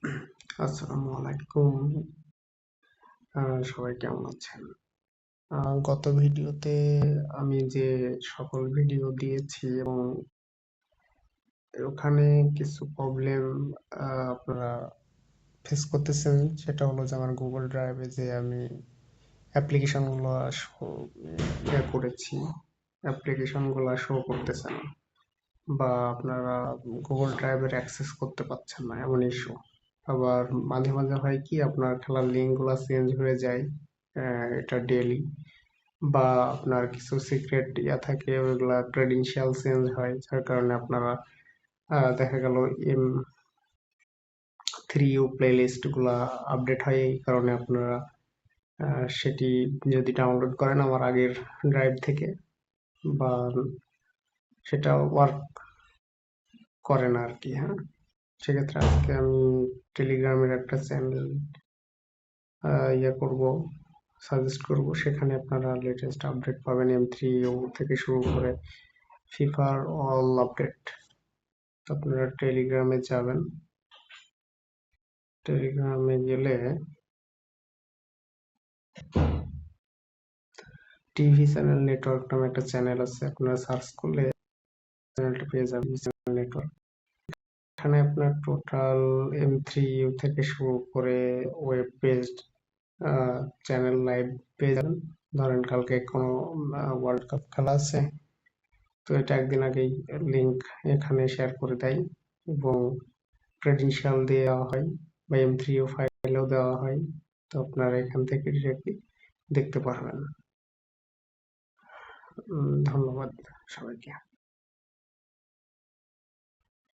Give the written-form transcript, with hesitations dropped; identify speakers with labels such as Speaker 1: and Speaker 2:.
Speaker 1: আসসালামু আলাইকুম। সবাই কেমন আছেন? গত ভিডিওতে আমি যে সকল ভিডিও দিয়েছি এবং ওখানে কিছু প্রবলেম আপনারা ফেস করতেছেন, সেটা হলো যে আমার গুগল ড্রাইভে যে আমি অ্যাপ্লিকেশনগুলো করেছি, অ্যাপ্লিকেশনগুলো শো করতেছে না, বা আপনারা গুগল ড্রাইভের অ্যাক্সেস করতে পারছেন না, এমন ইস্যু। আবার মাঝে মাঝে হয় কি, আপনার খেলার লিঙ্কগুলো চেঞ্জ হয়ে যায়, এটা ডেইলি। বা আপনার কিছু সিক্রেট থাকে, ওইগুলা ক্রেডেনশিয়াল চেঞ্জ হয়, যার কারণে আপনারা দেখা গেল M3U প্লেলিস্ট গুলা আপডেট হয়। এই কারণে আপনারা সেটি যদি ডাউনলোড করেন আমার আগের ড্রাইভ থেকে, বা সেটা ওয়ার্ক করে না আর কি। হ্যাঁ, সেক্ষেত্রে আজকে আমি টেলিগ্রামের একটা চ্যানেল করব, সাজেস্ট করব। সেখানে আপনারা লেটেস্ট আপডেট পাবেন, M3U থেকে শুরু করে ফিফার অল আপডেট। আপনারা টেলিগ্রামে যাবেন, টেলিগ্রামে গেলে টিভি চ্যানেল নেটওয়ার্ক নামে একটা চ্যানেল আছে, আপনারা সার্চ করলে চ্যানেলটা পেয়ে যাবেন, চ্যানেল নেটওয়ার্ক। এখানে আপনার টোটাল M3U থেকে শুরু করে ওয়েব পেজ, চ্যানেল লাইভ পেয়ে যাবেন। ধরেন কালকে কোনো ওয়ার্ল্ড কাপ খেলা আছে, তো এটা একদিন আগেই লিংক এখানে শেয়ার করে দেয়, এবং ক্রেডেনশিয়াল দেওয়া হয়, বা M3U ফাইলেও দেওয়া হয়। তো আপনারা এখান থেকে ডিরেক্টলি দেখতে পারবেন। ধন্যবাদ সবাইকে।